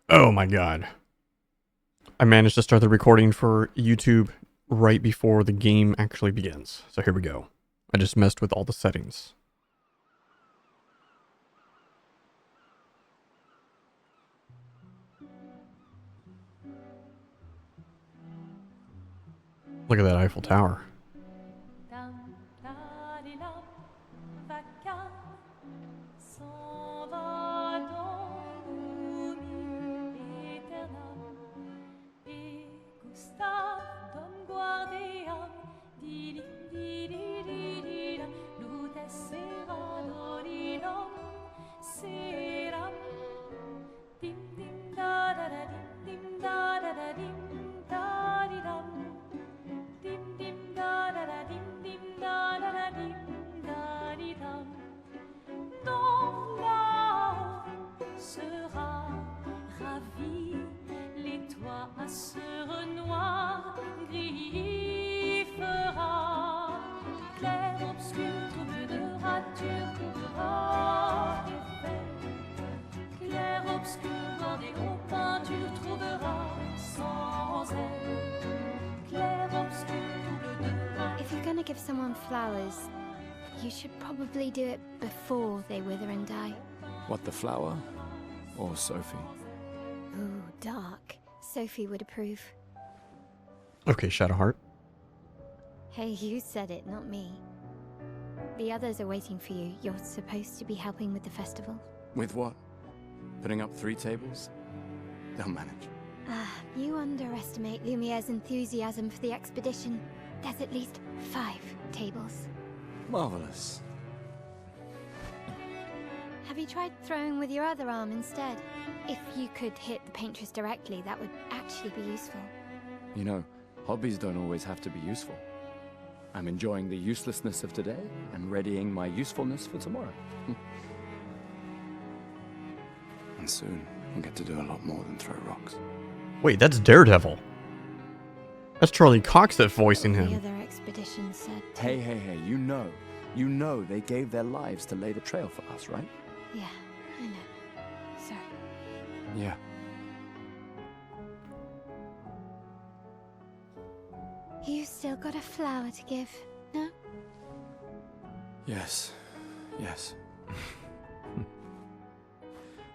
Oh my god. I managed to start the recording for YouTube right before the game actually begins. So here we go. I just messed with all the settings. Look at that Eiffel Tower. Clair obscur, trouble de rature, trouvera effet. Clair obscur, dans des hauts peintures, trouvera sans elle. Clair obscur, trouble de rature. If you're gonna give someone flowers, you should probably do it before they wither and die. What, the flower? Or Sophie? Ooh, dark. Sophie would approve. Okay, Shadowheart. Hey, you said it, not me. The others are waiting for you. You're supposed to be helping with the festival. With what? Putting up 3 tables? They'll manage. You underestimate Lumiere's enthusiasm for the expedition. There's at least 5 tables. Marvelous. Have you tried throwing with your other arm instead? If you could hit the paintress directly, that would actually be useful. You know, hobbies don't always have to be useful. I'm enjoying the uselessness of today and readying my usefulness for tomorrow. And soon, I'll get to do a lot more than throw rocks. Wait, that's Daredevil. That's Charlie Cox that's voicing The him. other expedition said... Hey, you know they gave their lives to lay the trail for us, right? Yeah, I know. Sorry. Yeah. You still got a flower to give, no? Yes.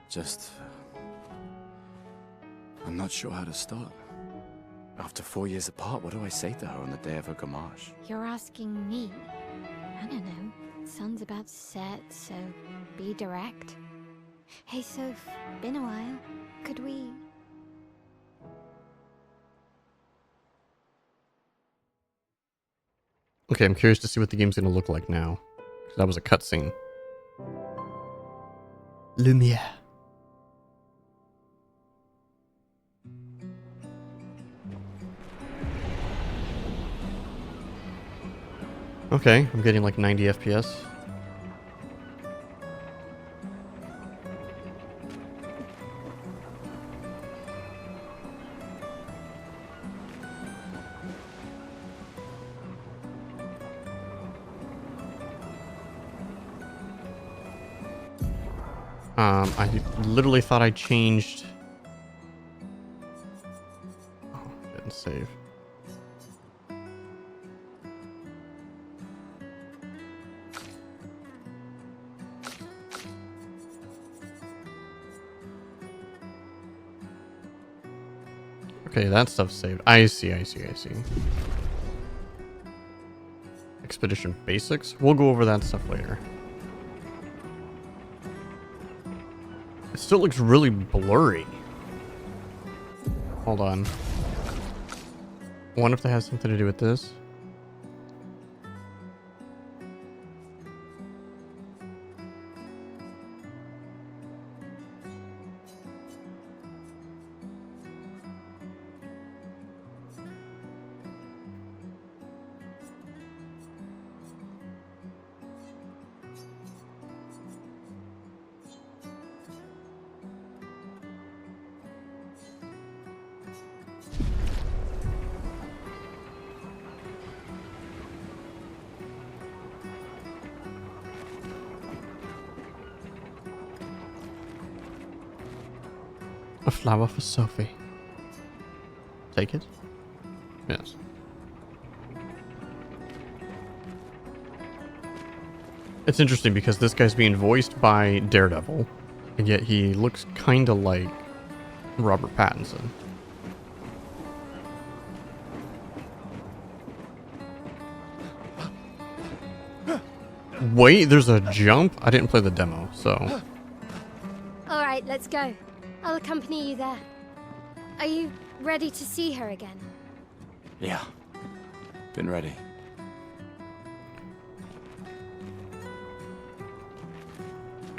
Just... I'm not sure how to start. After 4 years apart, what do I say to her on the day of her gamache? You're asking me? I don't know. Sun's about to set, so be direct. Hey, Soph, been a while. Could we... Okay, I'm curious to see what the game's gonna look like now. 'Cause that was a cutscene. Lumiere. Okay, I'm getting like 90 FPS. I literally thought I changed... Oh, didn't save. Okay, that stuff's saved. I see. Expedition basics? We'll go over that stuff later. It still looks really blurry. Hold on. I wonder if that has something to do with this. A flower for Sophie. Take it? Yes. It's interesting because this guy's being voiced by Daredevil, and yet he looks kinda like Robert Pattinson. Wait, there's a jump? I didn't play the demo, so... All right, let's go. I'll accompany you there. Are you ready to see her again? Yeah. Been ready.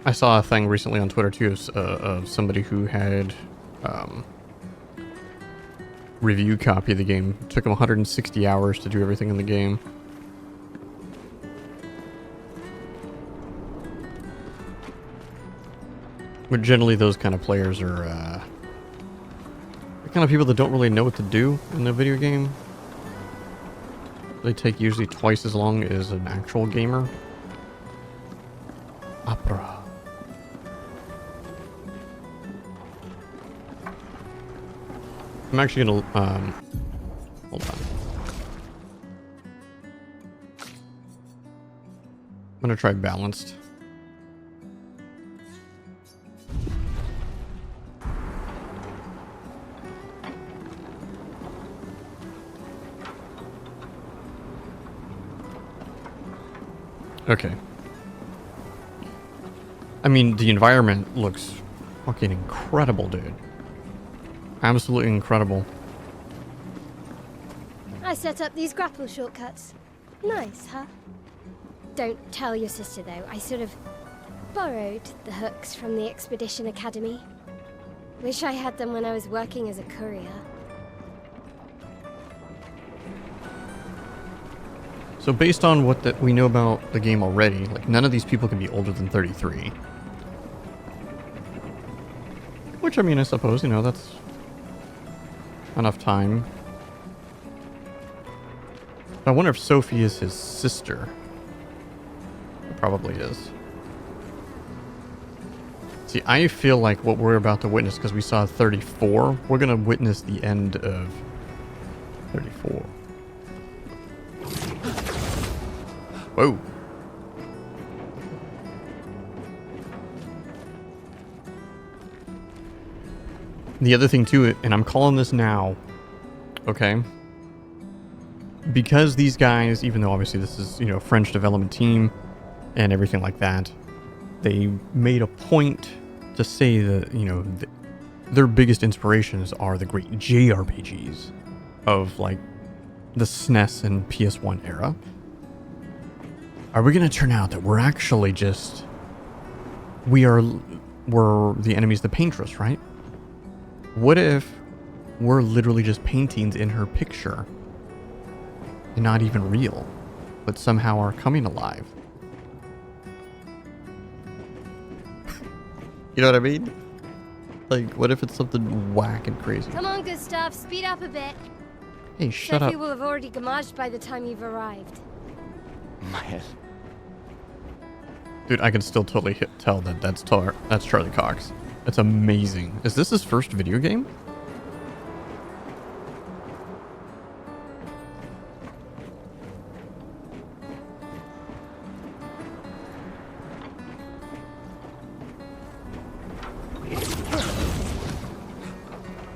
I saw a thing recently on Twitter too of somebody who had review copy of the game. It took him 160 hours to do everything in the game. But generally those kind of players are the kind of people that don't really know what to do in a video game. They take usually twice as long as an actual gamer. Opera. I'm actually gonna, hold on. I'm gonna try balanced. Okay. I mean, the environment looks fucking incredible, dude. Absolutely incredible. I set up these grapple shortcuts. Nice, huh? Don't tell your sister, though. I sort of borrowed the hooks from the Expedition Academy. Wish I had them when I was working as a courier. So based on what we know about the game already, like none of these people can be older than 33. Which, I mean, I suppose, you know, that's enough time. I wonder if Sophie is his sister. It probably is. See, I feel like what we're about to witness, because we saw 34, we're going to witness the end of 34. Whoa. The other thing too, and I'm calling this now, okay? Because these guys, even though obviously this is, you know, a French development team and everything like that, they made a point to say that, you know, their biggest inspirations are the great JRPGs of, like, the SNES and PS1 era. Are we going to turn out that we're actually just... we're the enemies that paint us, right? What if we're literally just paintings in her picture and not even real, but somehow are coming alive? You know what I mean? Like, what if it's something whack and crazy? Come on, Gustav, speed up a bit. Hey, shut Sophie up. will have already gamaged by the time you've arrived. My head. Dude, I can still totally tell that that's Charlie Cox. That's amazing. Is this his first video game?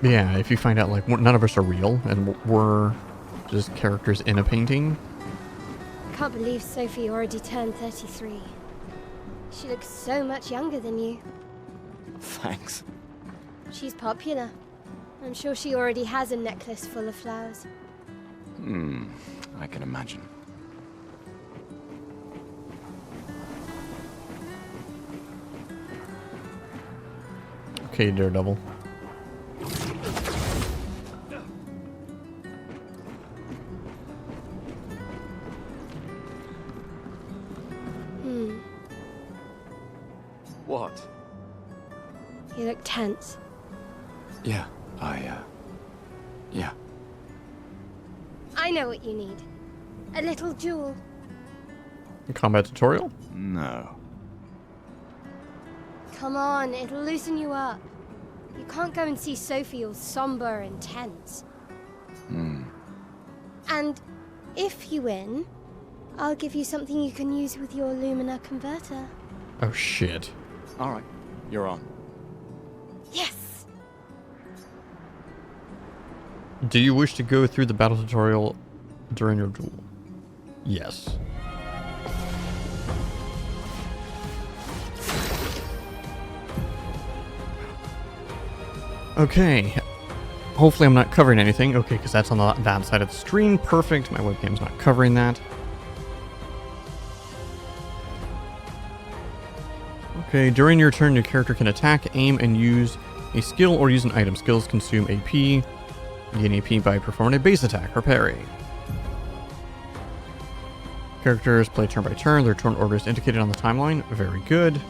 Yeah, if you find out, like, none of us are real and we're just characters in a painting. Can't believe Sophie already turned 33. She looks so much younger than you. Thanks. She's popular. I'm sure she already has a necklace full of flowers. I can imagine. Okay, Daredevil. What? You look tense. Yeah, yeah. I know what you need. A little jewel. A combat tutorial? No. Come on, it'll loosen you up. You can't go and see Sophie all somber and tense. And if you win, I'll give you something you can use with your Lumina converter. Oh shit. All right, you're on. Yes! Do you wish to go through the battle tutorial during your duel? Yes. Okay. Hopefully I'm not covering anything. Okay, because that's on that side of the screen. Perfect. My webcam's not covering that. Okay, during your turn, your character can attack, aim, and use a skill or use an item. Skills consume AP. You gain AP by performing a base attack or parry. Characters play turn by turn. Their turn order is indicated on the timeline. Very good.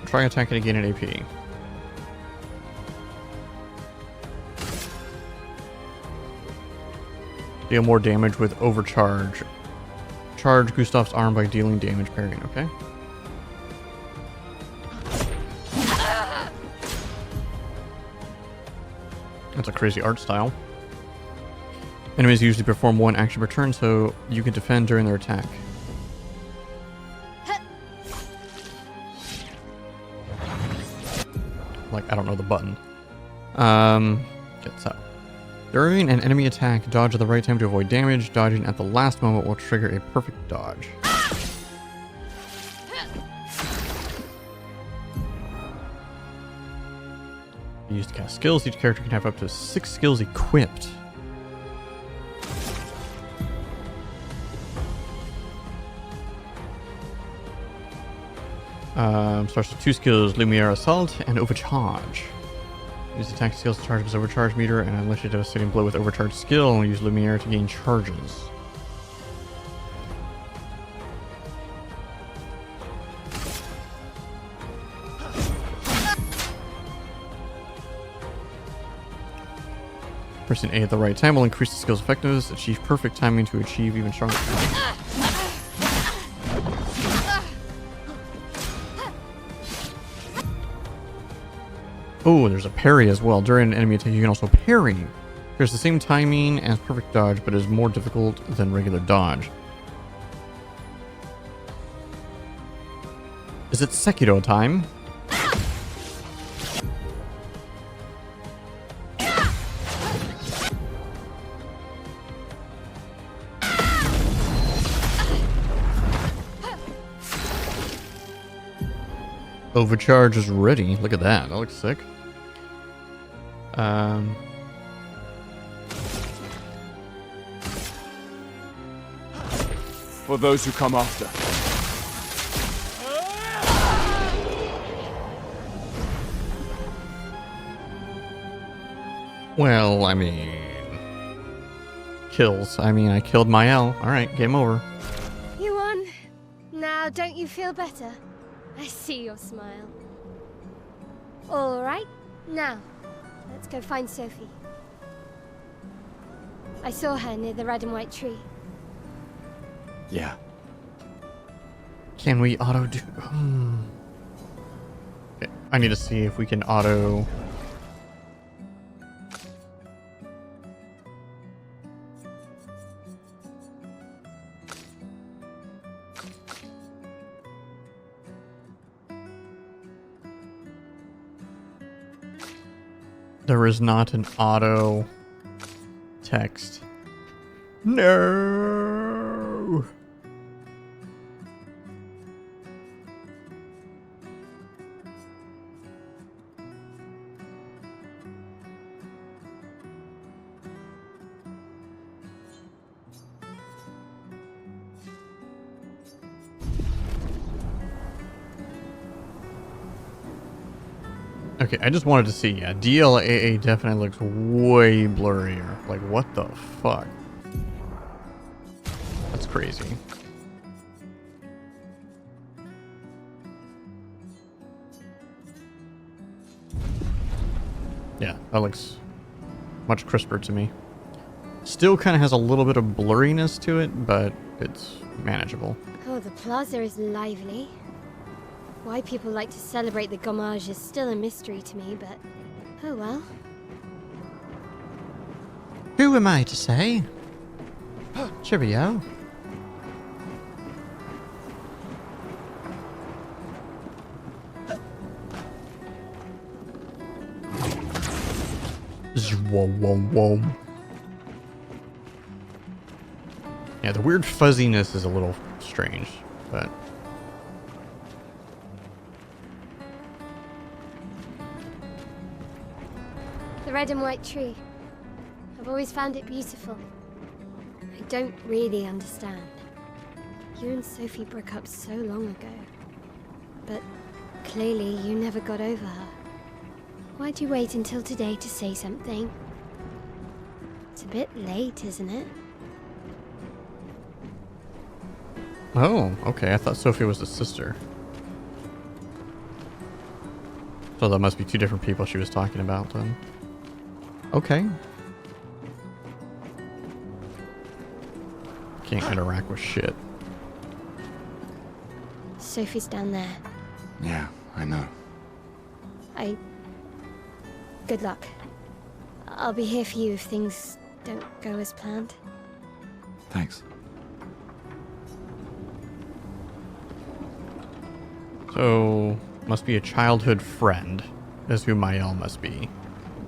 Try attacking again at AP. Deal more damage with overcharge. Charge Gustav's arm by dealing damage parrying, okay? That's a crazy art style. Enemies usually perform one action per turn, so you can defend during their attack. Like, I don't know the button. Get so. During an enemy attack, dodge at the right time to avoid damage. Dodging at the last moment will trigger a perfect dodge. Used to cast skills. Each character can have up to 6 skills equipped. Starts with 2 skills, Lumiere Assault and Overcharge. Use attack skills to charge his overcharge meter and unleash a devastating blow with overcharge skill, and use Lumiere to gain charges. Pressing A at the right time will increase the skill's effectiveness, achieve perfect timing to achieve even stronger. Oh, there's a parry as well. During an enemy attack, you can also parry. There's the same timing as perfect dodge, but is more difficult than regular dodge. Is it Sekiro time? Overcharge is ready. Look at that. That looks sick. For those who come after. Well, I mean... Kills. I mean, I killed my L. Alright, game over. You won. Now, don't you feel better? I see your smile. All right, now, let's go find Sophie. I saw her near the red and white tree. Yeah. Can we auto do... Okay, I need to see if we can auto... There is not an auto text. No. Okay, I just wanted to see. Yeah, DLAA definitely looks way blurrier. Like, what the fuck? That's crazy. Yeah, that looks much crisper to me. Still kind of has a little bit of blurriness to it, but it's manageable. Oh, the plaza is lively. Why people like to celebrate the gommage is still a mystery to me, but oh well. Who am I to say? Cheerio. Whoa. Yeah, the weird fuzziness is a little strange, but... The red and white tree. I've always found it beautiful. I don't really understand. You and Sophie broke up so long ago. But clearly you never got over her. Why'd you wait until today to say something? It's a bit late, isn't it? Oh, okay. I thought Sophie was the sister. So that must be two different people she was talking about then. Okay. Can't interact with shit. Sophie's down there. Yeah, I know. Good luck. I'll be here for you if things don't go as planned. Thanks. So, must be a childhood friend, is who Mael must be.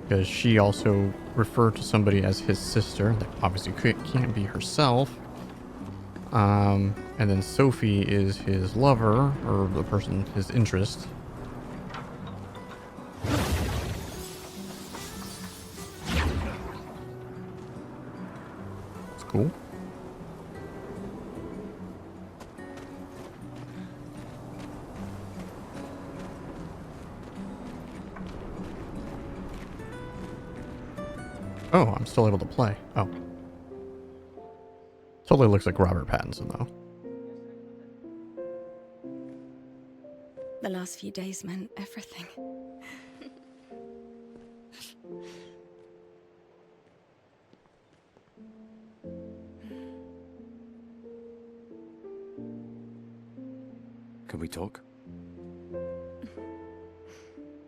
Because she also referred to somebody as his sister. That obviously can't be herself. And then Sophie is his lover, or the person, his interest. It's cool. Oh, I'm still able to play. Oh. Totally looks like Robert Pattinson, though. The last few days meant everything. Can we talk?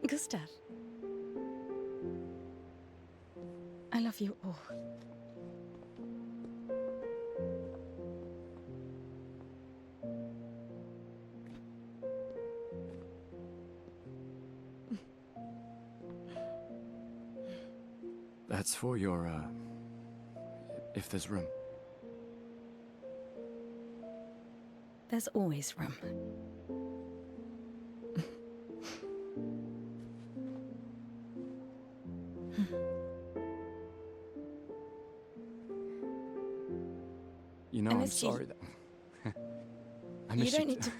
Gustav. I love you all. That's for your, if there's room. There's always room. You know, I I'm missed you. sorry that... I You miss don't need to...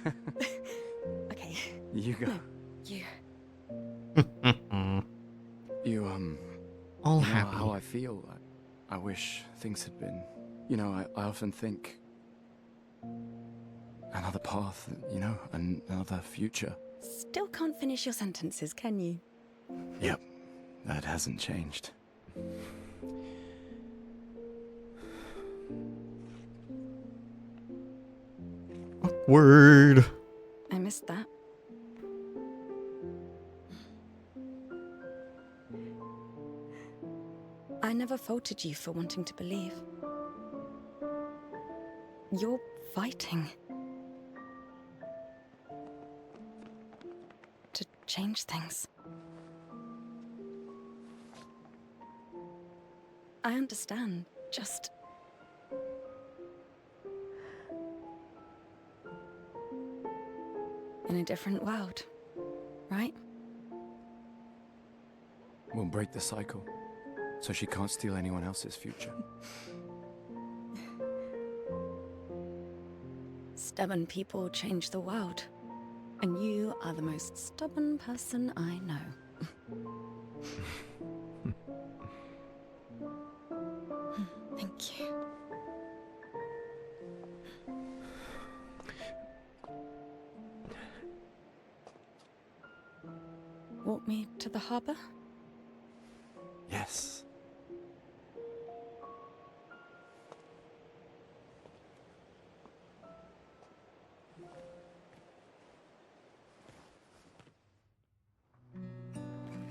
Okay. You go. No, you. You, All you know happy. how I feel. I wish things had been... You know, I often think... Another path, you know, another future. Still can't finish your sentences, can you? Yep, that hasn't changed. Word. I missed that. I never faulted you for wanting to believe. You're fighting. To change things. I understand, just... in a different world, right? We'll break the cycle, so she can't steal anyone else's future. Stubborn people change the world. And you are the most stubborn person I know. Thank you. Walk me to the harbor? Yes.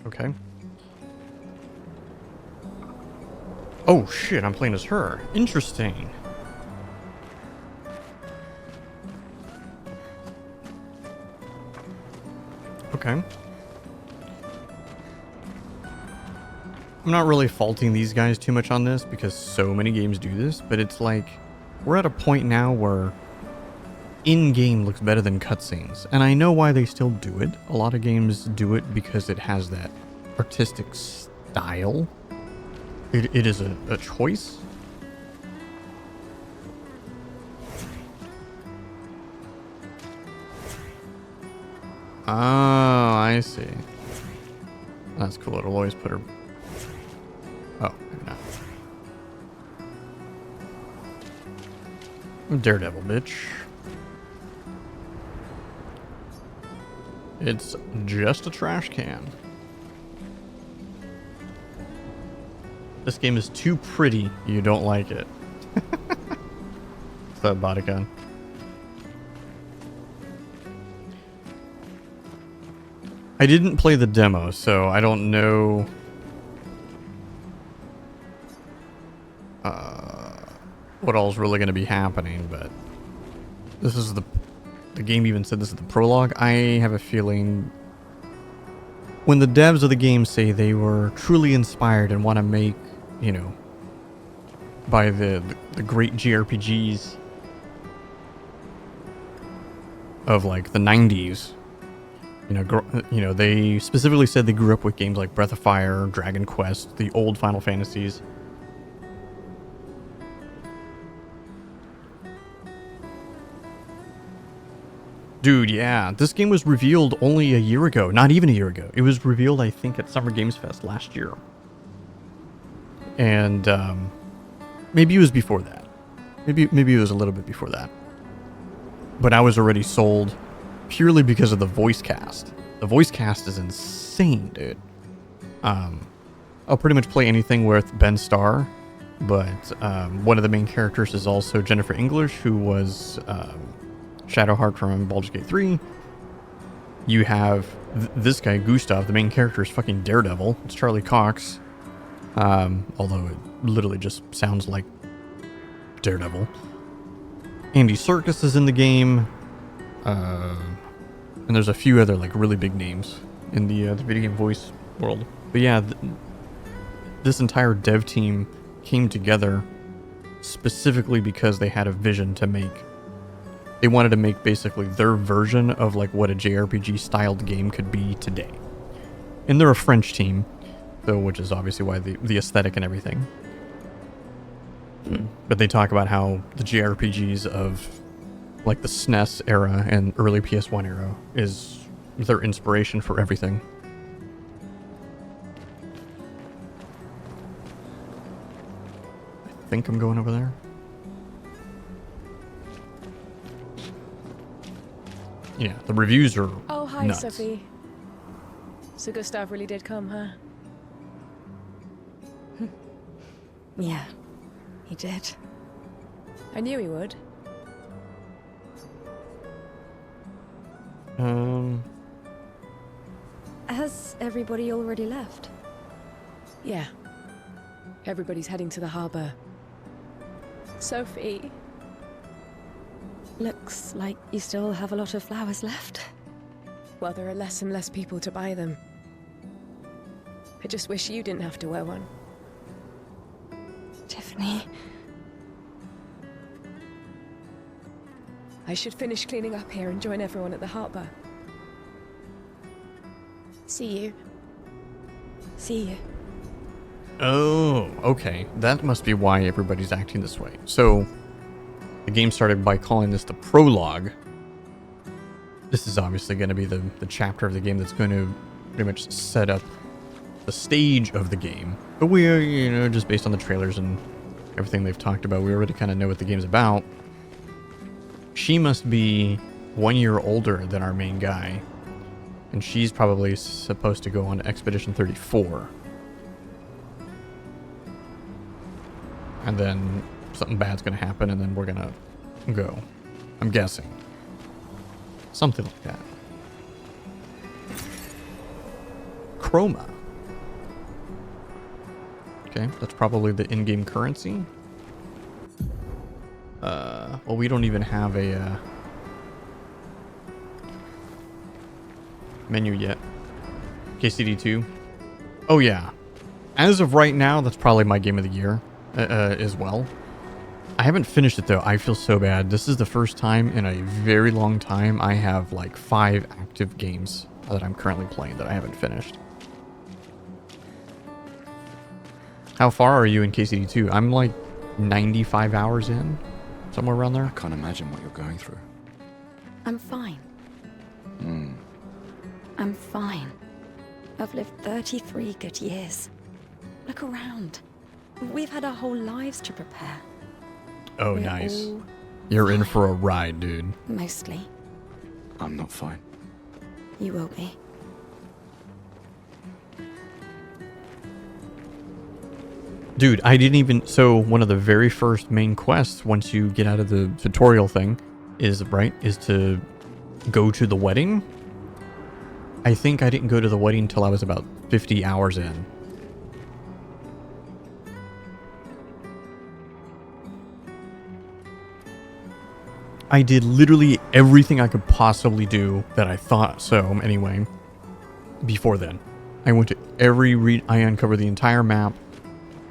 Okay. Oh shit, I'm playing as her. Interesting. Okay. I'm not really faulting these guys too much on this because so many games do this, but it's like we're at a point now where in-game looks better than cutscenes. And I know why they still do it. A lot of games do it because it has that artistic style. It is a choice. Oh, I see. That's cool. It'll always put her... Oh, maybe not. Daredevil, bitch. It's just a trash can. This game is too pretty. You don't like it. It's that bodycon. I didn't play the demo, so I don't know what all's really going to be happening, but this is the game even said this is the prologue. I have a feeling when the devs of the game say they were truly inspired and want to make, you know, by the great JRPGs of like the 90s, you know, they specifically said they grew up with games like Breath of Fire, Dragon Quest, the old Final Fantasies. Dude, yeah, this game was revealed only a year ago. Not even a year ago. It was revealed, I think, at Summer Games Fest last year. And maybe it was before that. Maybe it was a little bit before that. But I was already sold purely because of the voice cast. The voice cast is insane, dude. I'll pretty much play anything with Ben Starr, but one of the main characters is also Jennifer English, who was Shadowheart from Baldur's Gate 3. You have this guy, Gustav, the main character is fucking Daredevil. It's Charlie Cox. Although it literally just sounds like Daredevil. Andy Serkis is in the game. And there's a few other like really big names in the video game voice world. But yeah, this entire dev team came together specifically because they had a vision to make. They wanted to make basically their version of like what a JRPG styled game could be today. And they're a French team, though, which is obviously why the aesthetic and everything. But they talk about how the JRPGs of like the SNES era and early PS1 era is their inspiration for everything. I think I'm going over there. Yeah, the reviews are Oh, hi, nuts. Sophie. So Gustav really did come, huh? Yeah, he did. I knew he would. Has everybody already left? Yeah. Everybody's heading to the harbor. Sophie. Looks like you still have a lot of flowers left. Well, there are less and less people to buy them. I just wish you didn't have to wear one. Tiffany. I should finish cleaning up here and join everyone at the harbor. See you. See you. Oh, okay. That must be why everybody's acting this way. So, the game started by calling this the prologue. This is obviously going to be the chapter of the game that's going to pretty much set up the stage of the game. But we are, you know, just based on the trailers and everything they've talked about, we already kind of know what the game's about. She must be 1 year older than our main guy. And she's probably supposed to go on Expedition 34. And then something bad's gonna happen, and then we're gonna go. I'm guessing. Something like that. Chroma. Okay, that's probably the in-game currency. Well, we don't even have a menu yet. KCD2. Oh yeah. As of right now, that's probably my game of the year as well. I haven't finished it though. I feel so bad. This is the first time in a very long time I have like 5 active games that I'm currently playing that I haven't finished. How far are you in KCD2? I'm like 95 hours in, somewhere around there. I can't imagine what you're going through. I'm fine. I'm fine. I've lived 33 good years. Look around. We've had our whole lives to prepare. Oh, We're nice. all You're in fine. for a ride, dude. Mostly. I'm not fine. You will be. Dude, I didn't even... So, one of the very first main quests, once you get out of the tutorial thing, is to go to the wedding. I think I didn't go to the wedding until I was about 50 hours in. I did literally everything I could possibly do that I thought so, anyway, before then. I went to I uncovered the entire map.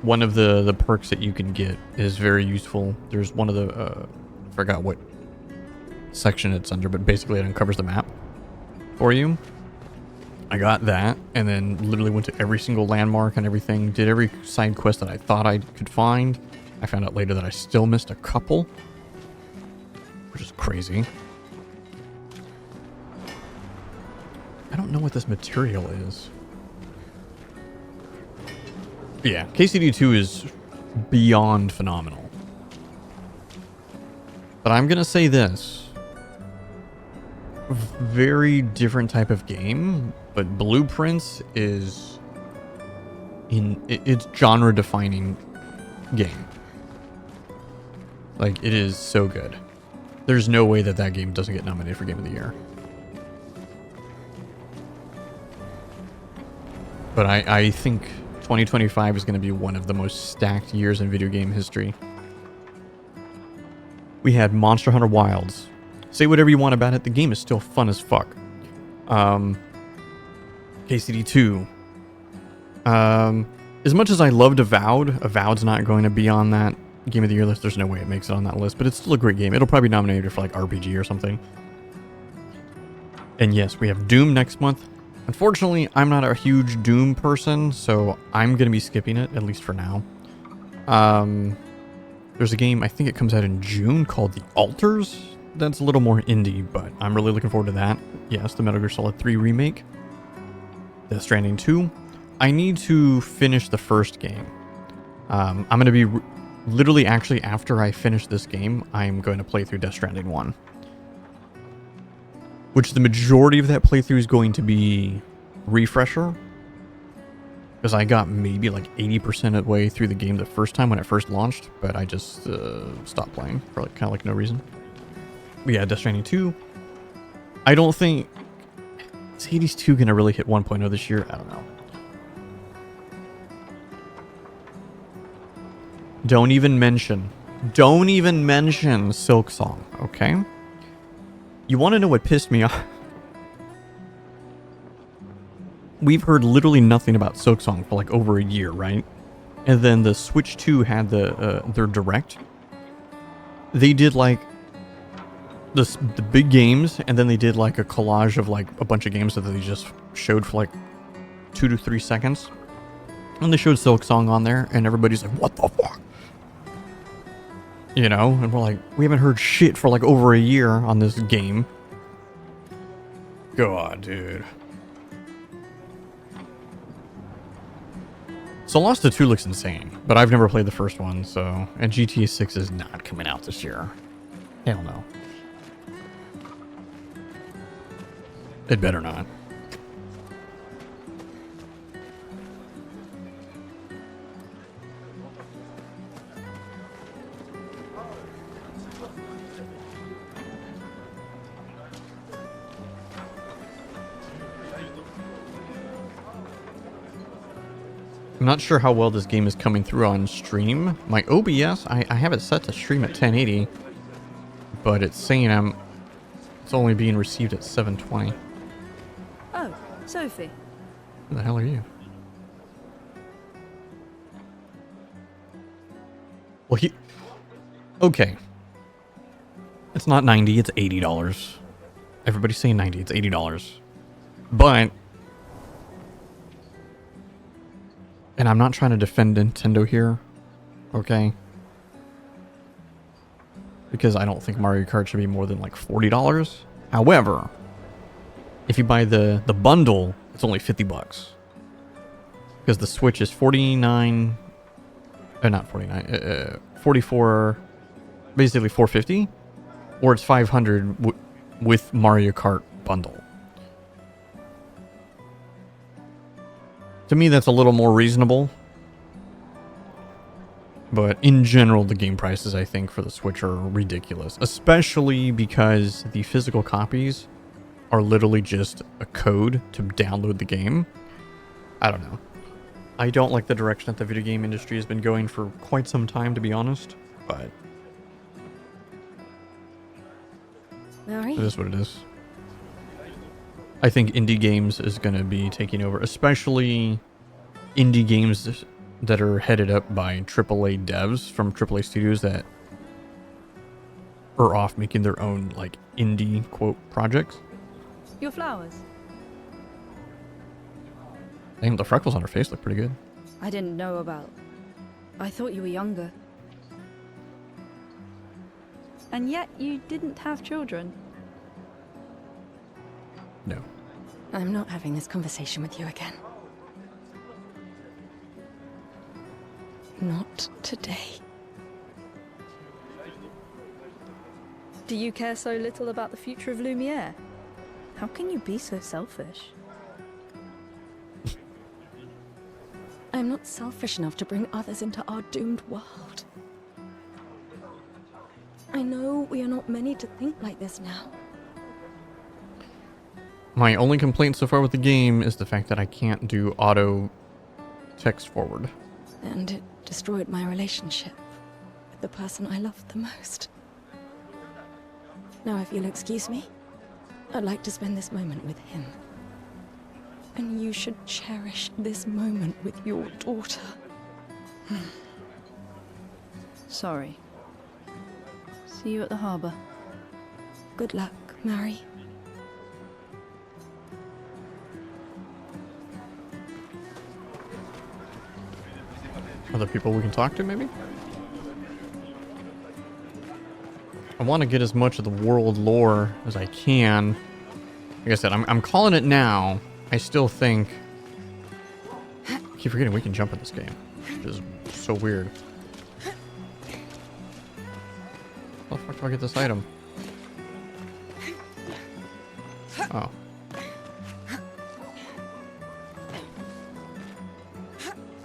One of the perks that you can get is very useful. There's one of the, I forgot what section it's under, but basically it uncovers the map for you. I got that, and then literally went to every single landmark and everything, did every side quest that I thought I could find. I found out later that I still missed a couple, which is crazy. I don't know what this material is. Yeah, KCD2 is beyond phenomenal. But I'm gonna say this. Very different type of game, but Blueprints is it's genre defining game. Like, it is so good. There's no way that that game doesn't get nominated for Game of the Year. But I think 2025 is going to be one of the most stacked years in video game history. We had Monster Hunter Wilds. Say whatever you want about it, the game is still fun as fuck. KCD2. As much as I loved Avowed's not going to be on that Game of the Year list. There's no way it makes it on that list, but it's still a great game. It'll probably be nominated for like RPG or something. And yes, we have Doom next month. Unfortunately, I'm not a huge Doom person, so I'm going to be skipping it, at least for now. There's a game, I think it comes out in June, called The Altars. That's a little more indie, but I'm really looking forward to that. Yes, the Metal Gear Solid 3 remake. Death Stranding 2. I need to finish the first game. I'm going to be... literally, actually, after I finish this game, I'm going to play through Death Stranding 1. Which the majority of that playthrough is going to be refresher. Because I got maybe like 80% of the way through the game the first time when it first launched. But I just stopped playing for like, kind of like no reason. But yeah, Death Stranding 2. I don't think... Is Hades 2 going to really hit 1.0 this year? I don't know. Don't even mention Silk Song, okay? You want to know what pissed me off? We've heard literally nothing about Silk Song for like over a year, right? And then the Switch 2 had their direct. They did like the big games, and then they did like a collage of like a bunch of games that they just showed for like 2 to 3 seconds. And they showed Silk Song on there, and everybody's like, what the fuck? You know, and we're like, we haven't heard shit for like over a year on this game. God, dude. So Lost to 2 looks insane, but I've never played the first one, so... And GTA 6 is not coming out this year. Hell no. It better not. I'm not sure how well this game is coming through on stream. My OBS, I have it set to stream at 1080, but it's saying it's only being received at 720. Oh, Sophie. Who the hell are you? Well, okay. It's not 90, it's $80. Everybody's saying 90, it's $80. But, and I'm not trying to defend Nintendo here, okay? Because I don't think Mario Kart should be more than like $40. However, if you buy the bundle, it's only $50. Because the Switch is 49, not 49, 44, basically 450, or it's 500 with Mario Kart bundle. To me, that's a little more reasonable. But in general, the game prices, I think, for the Switch are ridiculous. Especially because the physical copies are literally just a code to download the game. I don't know. I don't like the direction that the video game industry has been going for quite some time, to be honest. But Mary? it is what it is. I think indie games is going to be taking over, especially indie games that are headed up by AAA devs from AAA studios that are off making their own, like, indie, quote, projects. Your flowers. Damn, the freckles on her face look pretty good. I didn't know about. I thought you were younger. And yet you didn't have children. No. I'm not having this conversation with you again. Not today. Do you care so little about the future of Lumiere? How can you be so selfish? I'm not selfish enough to bring others into our doomed world. I know we are not many to think like this now. My only complaint so far with the game is the fact that I can't do auto text forward. And it destroyed my relationship with the person I loved the most. Now, if you'll excuse me, I'd like to spend this moment with him. And you should cherish this moment with your daughter. Sorry. See you at the harbour. Good luck, Mary. Other people we can talk to, maybe? I want to get as much of the world lore as I can. Like I said, I'm calling it now. I still think... I keep forgetting we can jump in this game, which is so weird. How the fuck do I get this item? Oh.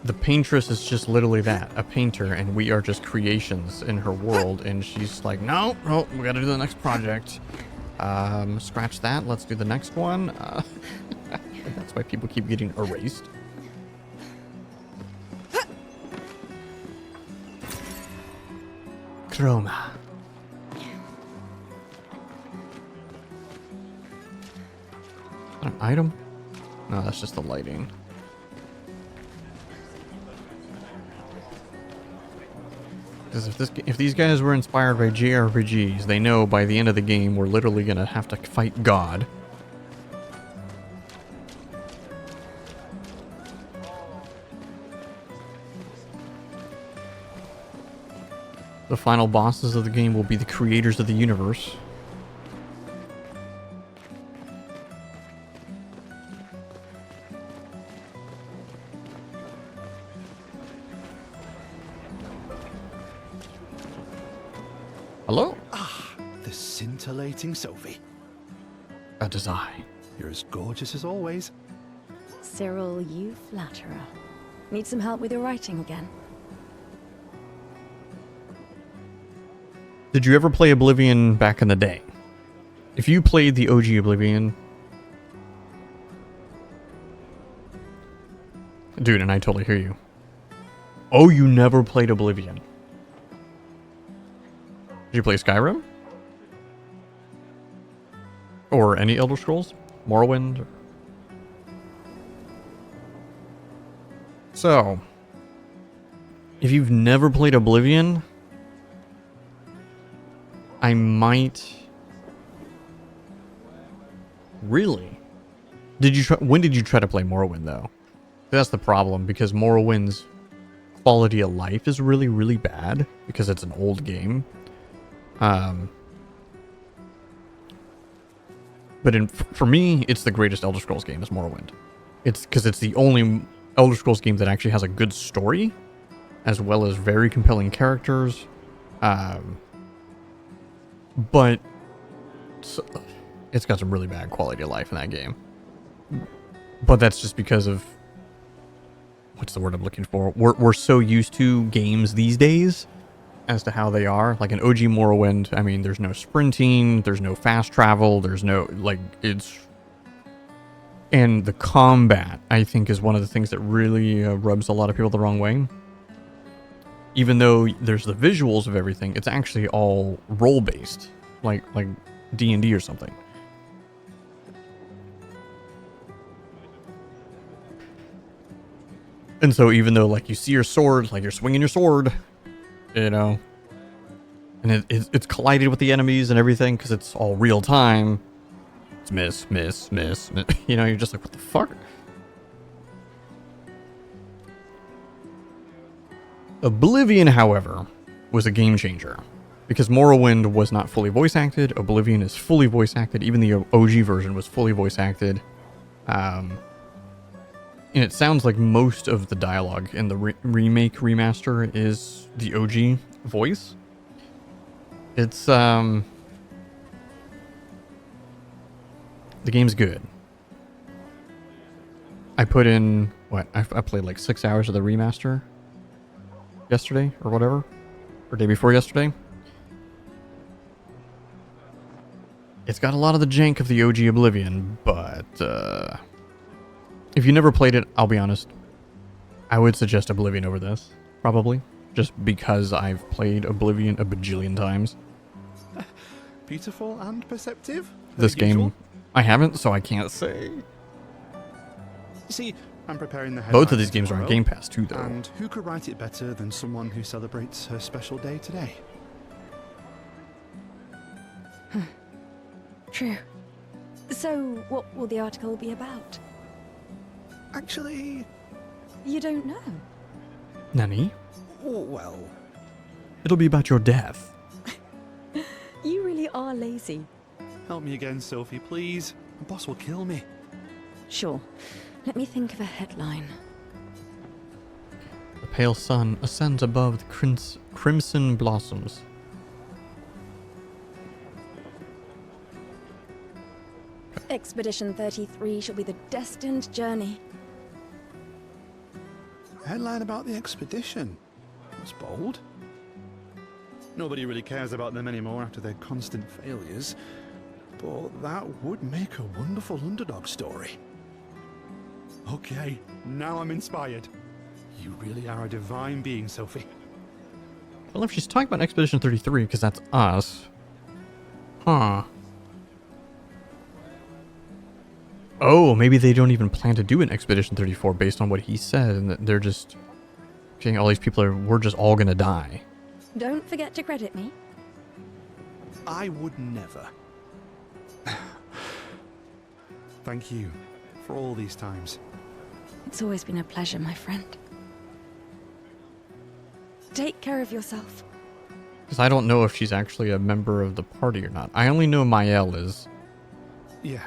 The paintress is just literally that, a painter, and we are just creations in her world, and she's like, no, we gotta do the next project. Scratch that, let's do the next one. That's why people keep getting erased. Chroma. Is that an item? No, that's just the lighting. Because if these guys were inspired by JRPGs, they know by the end of the game we're literally gonna have to fight God. The final bosses of the game will be the creators of the universe. Hello? Ah, the scintillating Sophie. That is I. You're as gorgeous as always. Cyril, you flatterer. Need some help with your writing again? Did you ever play Oblivion back in the day? If you played the OG Oblivion... Dude, and I totally hear you. Oh, you never played Oblivion. Did you play Skyrim? Or any Elder Scrolls? Morrowind? So, if you've never played Oblivion, I might... Really? When did you try to play Morrowind, though? That's the problem, because Morrowind's quality of life is really, really bad, because it's an old game. But for me, it's the greatest Elder Scrolls game is Morrowind. It's because it's the only Elder Scrolls game that actually has a good story, as well as very compelling characters. But it's got some really bad quality of life in that game. But that's just because of... What's the word I'm looking for? We're so used to games these days as to how they are. Like an OG Morrowind, I mean, there's no sprinting, there's no fast travel, there's no... Like, it's... And the combat, I think, is one of the things that really rubs a lot of people the wrong way. Even though there's the visuals of everything, it's actually all role-based. Like D&D or something. And so even though, like, you see your sword, like, you're swinging your sword, you know, and it's collided with the enemies and everything because it's all real time. It's miss. You know, you're just like, what the fuck? Oblivion, however, was a game changer. Because Morrowind was not fully voice acted, Oblivion is fully voice acted, even the OG version was fully voice acted. And it sounds like most of the dialogue in the remake remaster is the OG voice. It's, the game's good. I put in, I played like 6 hours of the remaster yesterday, or whatever. Or day before yesterday. It's got a lot of the jank of the OG Oblivion, but if you never played it, I'll be honest, I would suggest Oblivion over this, probably. Just because I've played Oblivion a bajillion times. Beautiful and perceptive. This game, I haven't, so I can't say. See, I'm preparing the Both of these headlines games are on tomorrow, Game Pass too, though. And who could write it better than someone who celebrates her special day today? True. So, what will the article be about? Actually, You don't know. Nani? well, It'll be about your death. You really are lazy. help me again, Sophie, please. My boss will kill me. Sure. Let me think of a headline. The pale sun ascends above the crimson blossoms. Expedition 33 shall be the destined journey. Headline about the expedition. That's bold. Nobody really cares about them anymore after their constant failures. But that would make a wonderful underdog story. Okay, now I'm inspired. You really are a divine being, Sophie. Well, if she's talking about Expedition 33, because that's us. Huh. Oh, maybe they don't even plan to do an Expedition 34 based on what he said, and that they're just saying all these people we're just all gonna die. Don't forget to credit me. I would never. Thank you for all these times. It's always been a pleasure, my friend. Take care of yourself. Because I don't know if she's actually a member of the party or not. I only know Mael is. Yeah.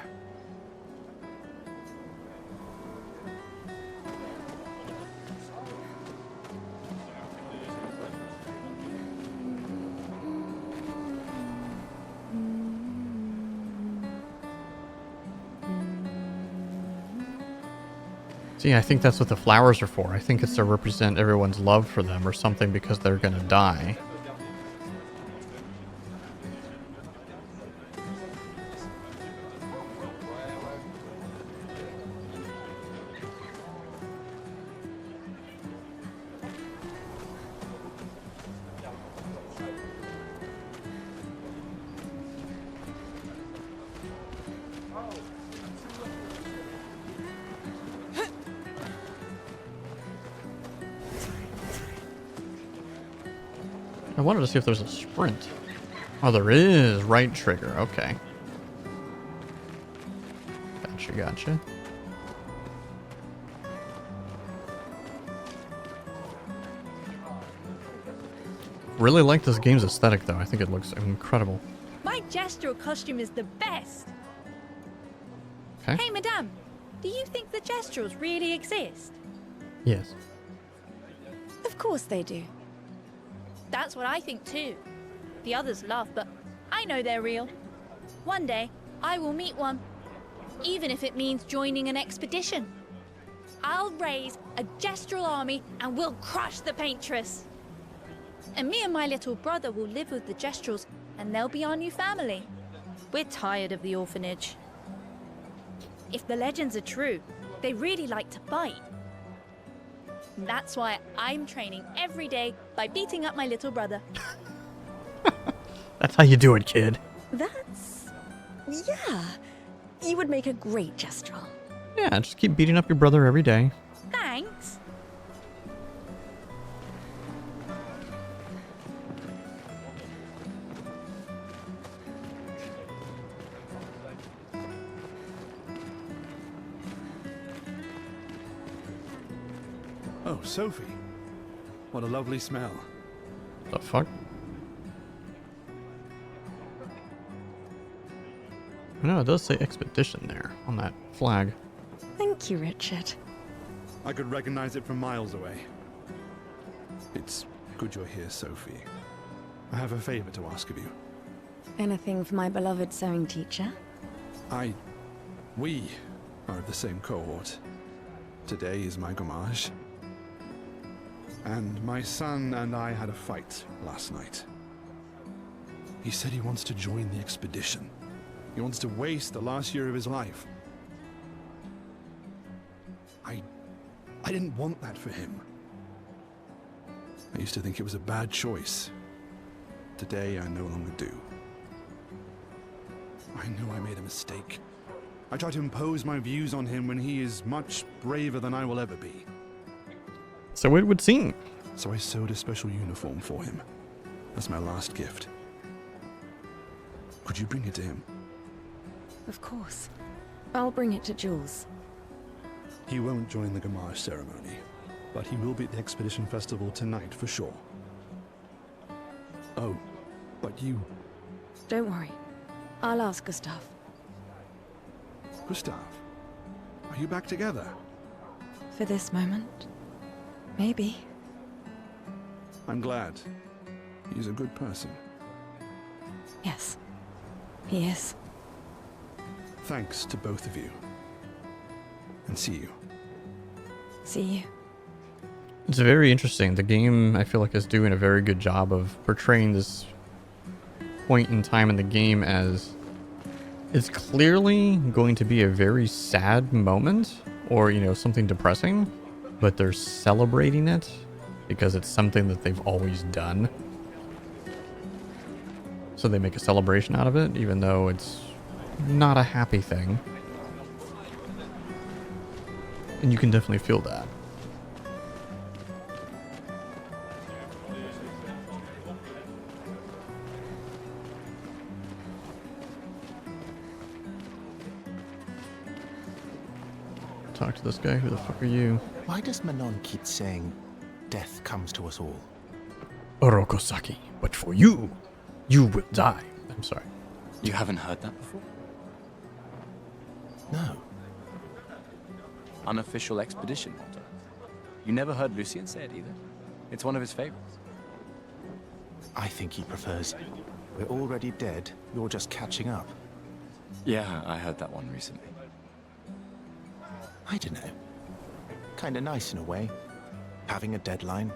See, I think that's what the flowers are for. I think it's to represent everyone's love for them or something because they're gonna die. I wanted to see if there's a sprint. Oh, there is. Right trigger. Okay. Gotcha, gotcha. Really like this game's aesthetic, though. I think it looks incredible. My gestural costume is the best. Okay. Hey, madame, do you think the gesturals really exist? Yes. Of course they do. That's what I think too. The others laugh, but I know they're real. One day, I will meet one. Even if it means joining an expedition. I'll raise a gestural army and we'll crush the paintress. And me and my little brother will live with the gesturals and they'll be our new family. We're tired of the orphanage. If the legends are true, they really like to bite. And that's why I'm training every day by beating up my little brother. That's how you do it, kid. That's... yeah. You would make a great gestural. Yeah, just keep beating up your brother every day. Thanks. Oh, Sophie. What a lovely smell. The fuck? No, it does say expedition there on that flag. Thank you, Richard. I could recognize it from miles away. It's good you're here, Sophie. I have a favor to ask of you. Anything for my beloved sewing teacher? We are of the same cohort. Today is my gommage. And my son and I had a fight last night. He said he wants to join the expedition. He wants to waste the last year of his life. I didn't want that for him. I used to think it was a bad choice. Today, I no longer do. I know I made a mistake. I tried to impose my views on him when he is much braver than I will ever be. So it would seem. So I sewed a special uniform for him. That's my last gift. Could you bring it to him? Of course. I'll bring it to Jules. He won't join the Gamage ceremony, but he will be at the Expedition Festival tonight for sure. Oh, but you... Don't worry. I'll ask Gustav. Gustav, are you back together? For this moment? Maybe. I'm glad. He's a good person. Yes. He is. Thanks to both of you. And see you. See you. It's very interesting. The game, I feel like, is doing a very good job of portraying this point in time in the game as it's clearly going to be a very sad moment or, you know, something depressing, but they're celebrating it because it's something that they've always done. So they make a celebration out of it, even though it's not a happy thing. And you can definitely feel that. Talk to this guy. Who the fuck are you? Why does Manon keep saying death comes to us all? Orokosaki, but for you, you will die. I'm sorry. You haven't heard that before? No. Unofficial expedition motto. You never heard Lucien say it either? It's one of his favorites. I think he prefers, we're already dead, you're just catching up. Yeah, I heard that one recently. I don't know. Kinda nice in a way. Having a deadline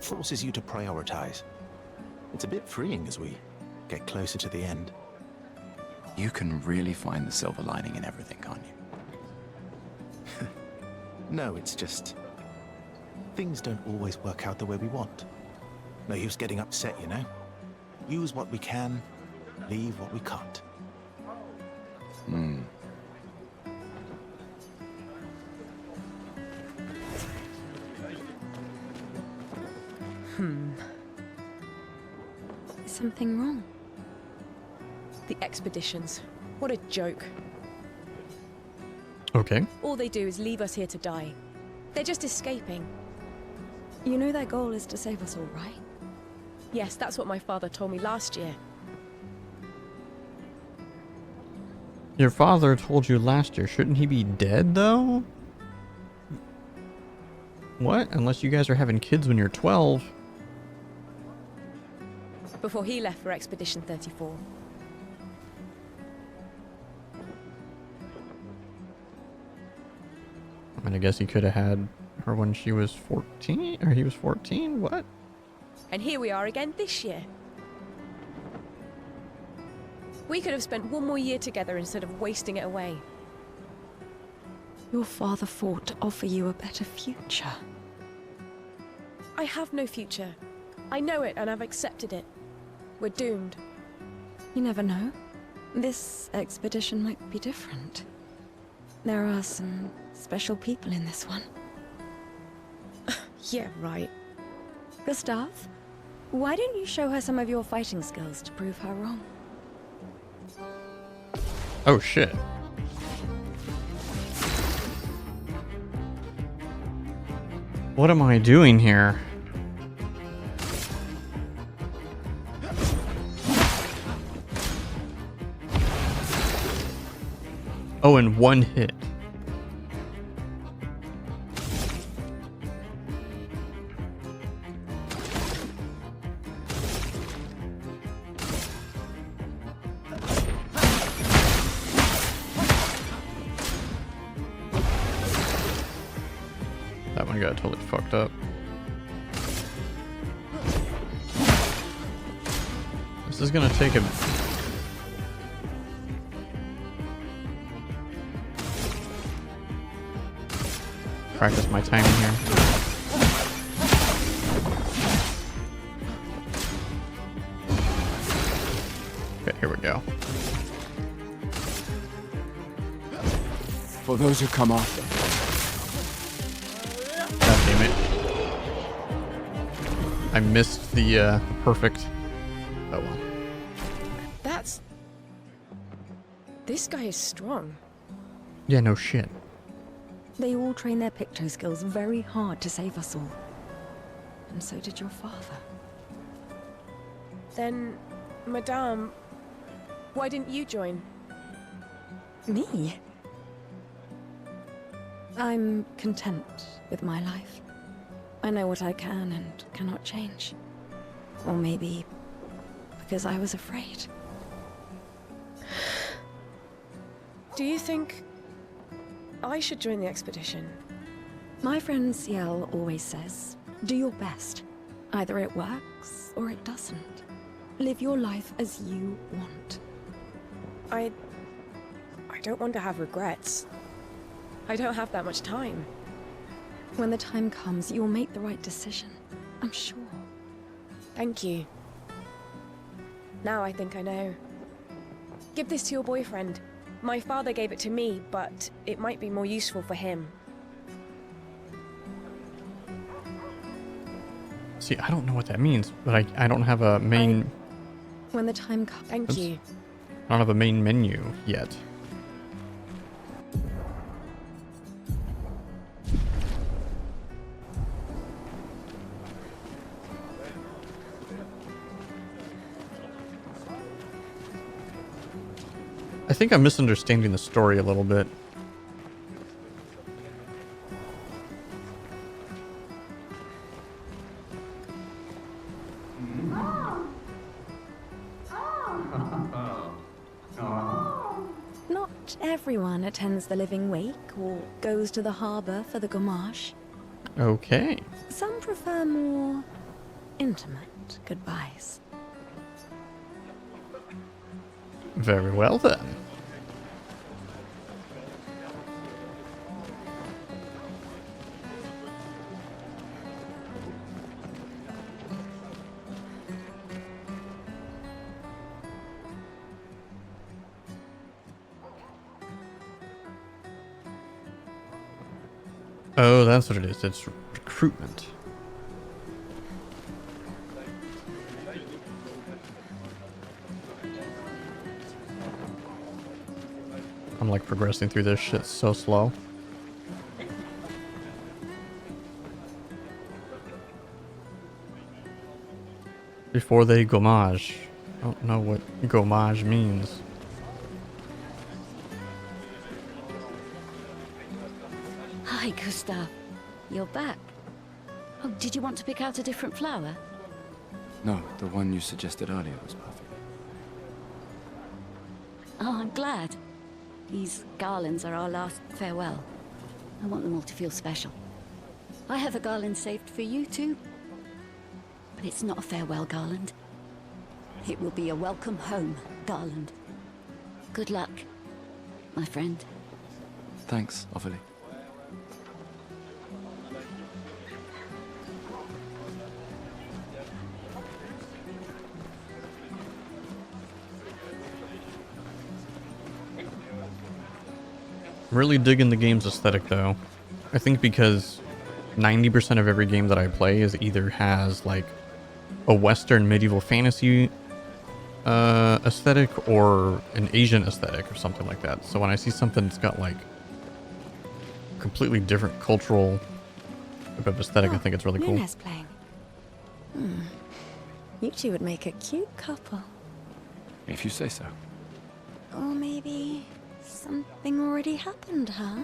forces you to prioritize. It's a bit freeing as we get closer to the end. You can really find the silver lining in everything, can't you? No, it's just... things don't always work out the way we want. No use getting upset, you know? Use what we can, leave what we can't. something wrong? The expeditions. What a joke. Okay. All they do is leave us here to die. They're just escaping. You know their goal is to save us all, right? Yes, that's what my father told me last year. Your father told you last year. Shouldn't he be dead, though? What? Unless you guys are having kids when you're 12. Before he left for Expedition 34. I mean, I guess he could have had her when she was 14? Or he was 14? What? And here we are again this year. We could have spent one more year together instead of wasting it away. Your father fought to offer you a better future. I have no future. I know it and I've accepted it. We're doomed. You never know. This expedition might be different. There are some special people in this one. Yeah, right. Gustav, why don't you show her some of your fighting skills to prove her wrong? Oh, shit. What am I doing here? Oh, in one hit. That one got totally fucked up. This is gonna take a... practice my timing here. Okay, here we go. For those who come after. God damn it. I missed the perfect... Oh well. That's... This guy is strong. Yeah, no shit. They all train their picto skills very hard to save us all. And so did your father. Then, Madame, why didn't you join? Me? I'm content with my life. I know what I can and cannot change. Or maybe because I was afraid. Do you think I should join the expedition? My friend Ciel always says, do your best. Either it works or it doesn't. Live your life as you want. I don't want to have regrets. I don't have that much time. When the time comes, you'll make the right decision. I'm sure. Thank you. Now I think I know. Give this to your boyfriend. My father gave it to me, but it might be more useful for him. See, I don't know what that means, but I don't have a main... When the time comes... Thank you. I don't have a main menu yet. I think I'm misunderstanding the story a little bit. Not everyone attends the Living Wake or goes to the harbour for the gommage. Okay. Some prefer more intimate goodbyes. Very well then. Oh, that's what it is. It's recruitment. I'm like progressing through this shit so slow. Before they gommage. I don't know what gommage means. Hi, Gustav. You're back. Oh, did you want to pick out a different flower? No, the one you suggested earlier was perfect. Oh, I'm glad. These garlands are our last farewell. I want them all to feel special. I have a garland saved for you too. But it's not a farewell garland. It will be a welcome home garland. Good luck, my friend. Thanks, Ophelia. I'm really digging the game's aesthetic though. I think because 90% of every game that I play is either has like a Western medieval fantasy aesthetic or an Asian aesthetic or something like that. So when I see something that's got like completely different cultural type of aesthetic, I think it's really cool. Luna's playing. You two would make a cute couple. If you say so. Or maybe something already happened, huh?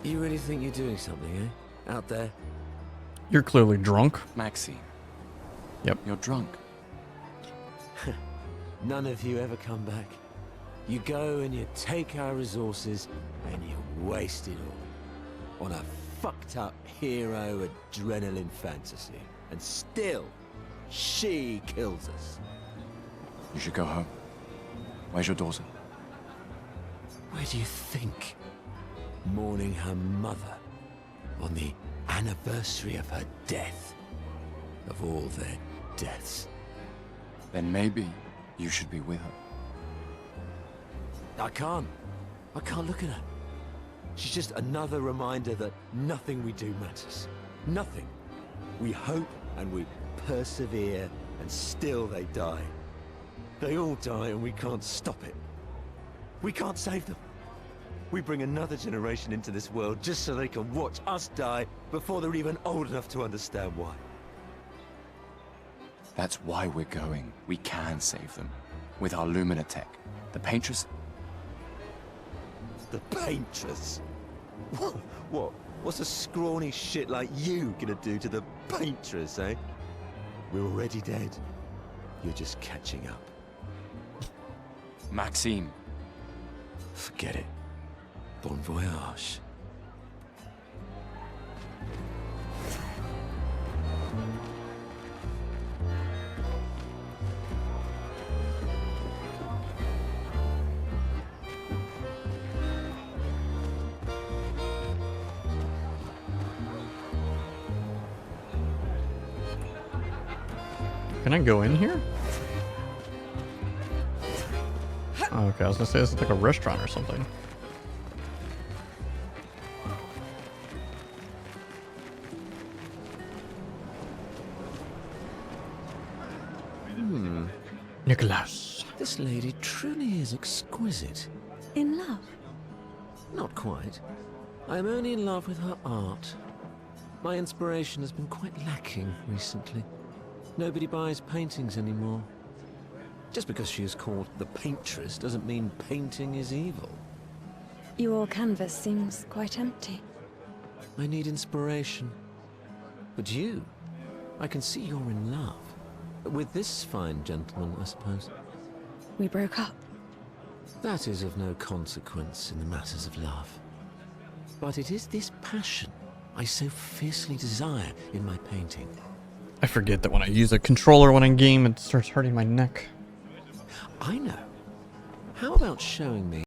You really think you're doing something, eh? Out there? You're clearly drunk. Maxine. Yep. You're drunk. None of you ever come back. You go and you take our resources and you waste it all on a fucked up hero adrenaline fantasy. And still, she kills us. You should go home. Where's your daughter? Where do you think? Mourning her mother on the anniversary of her death. Of all their deaths. Then maybe you should be with her. I can't look at her. She's just another reminder that nothing we do matters. Nothing. We hope and we persevere, and still they die. They all die and we can't stop it. We can't save them. We bring another generation into this world just so they can watch us die before they're even old enough to understand why. That's why we're going. We can save them. With our Lumina tech. The Paintress. The Paintress? What? What's a scrawny shit like you gonna do to the Paintress, eh? We're already dead. You're just catching up. Maxime. Forget it. Bon voyage. Can I go in here? Oh, okay, I was gonna say this is like a restaurant or something. Nicholas. This lady truly is exquisite. In love? Not quite. I am only in love with her art. My inspiration has been quite lacking recently. Nobody buys paintings anymore. Just because she is called the Paintress doesn't mean painting is evil. Your canvas seems quite empty. I need inspiration. But you, I can see you're in love. With this fine gentleman, I suppose. We broke up. That is of no consequence in the matters of love. But it is this passion I so fiercely desire in my painting. I forget that when I use a controller when I game, it starts hurting my neck. I know. How about showing me